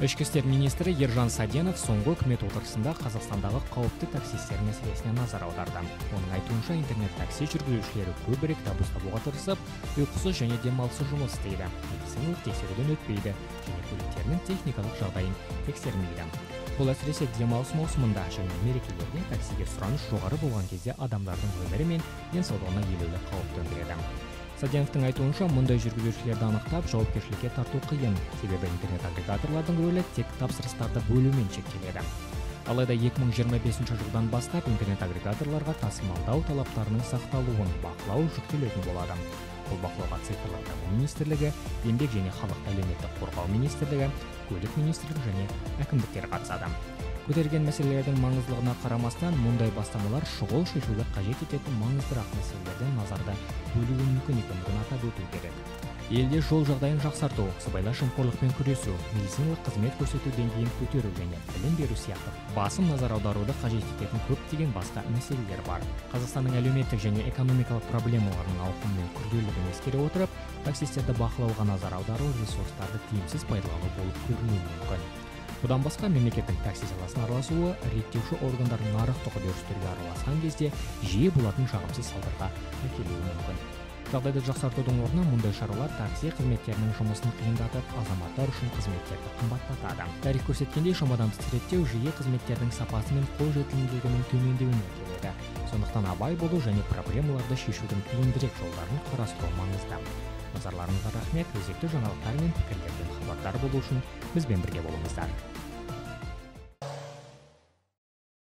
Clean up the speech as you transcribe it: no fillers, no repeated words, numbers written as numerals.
Ішкі істер министрі Ержан Саденов соңғы үкімет отырысында Қазақстандағы қауіпті таксистер мәселесіне назар аударды. Оның айтуынша интернет такси жүргізушілері көбірек табыс табуға тырысып, ұйқысыз және демалыссыз жұмыс істейді, медициналық тексеруден өтпейді және көліктерінің техникалық жағдайын тексермейді. Бұл әсіресе демалыс маусымында және мерекелерде таксиге сұраныс жоғары болған кезде адамдардың өмірі мен денсаулығына елеулі қауіп төндіреді. Саденовтың айтуынша, мұндай жүргізушілерді анықтап, жауапкершілікке тарту қиын, себебі интернет агрегаторлардың рөлі тек тапсырыстарды бөлумен шектеледі. Алайда 2025 жылдан бастап интернет агрегаторларға тасымалдау талаптарының сақталуын бақылау жүктелетін болады. Бұл бақылауға цифрлық даму министрлігі, еңбек және халықты әлеуметтік қорғау министрлігі, көлік министрлігі және әкімдіктер қатысады. Көтерген мәселелердің маңыздылығына қарамастан, мұндай бастамалар шұғыл шешуді қажет ететін маңыздырақ мәселелерден назарды бөлуі мүмкін екендігін атап өту керек. Елде жол жағдайын жақсарту, сыбайлас жемқорлықпен күресу, медициналық қызмет көрсету деңгейін көтеру және білім беру сияқты басым назар аударуды қажет ететін көптеген басқа мәселелер бар. Қазақстанның әлеуметтік және экономикалық проблемаларының ауқымы мен күрделілігін ескере отырып, таксистерді бақылауға назар аудару ресурстарды тиімсіз пайдалану болып көрінуі мүмкін. Бұдан басқа мемлекеттің такси саласына араласуы реттеуші органдардың нарықтық үдерістерге араласқан кезде жиі болатын жағымсыз салдарға әкелуі мүмкін. Жағдайды жақсартудың орнына мұндай шаралар такси қызметтерінің жұмысын қиындатып, азаматтар үшін қызметтерді қымбаттатады. Тарих көрсеткендей, шамадан тыс реттеу жиі қызметтердің сапасы мен қолжетімділігінің төмендеуіне әкеледі. Сондықтан абай болу және проблемаларды шешудің тиімдірек жолдарын қарастыру маңызды. Назарларыңызға рахмет. Өзекті жаңалықтар мен пікірлерден хабардар болу үшін бізбен бірге болыңыздар.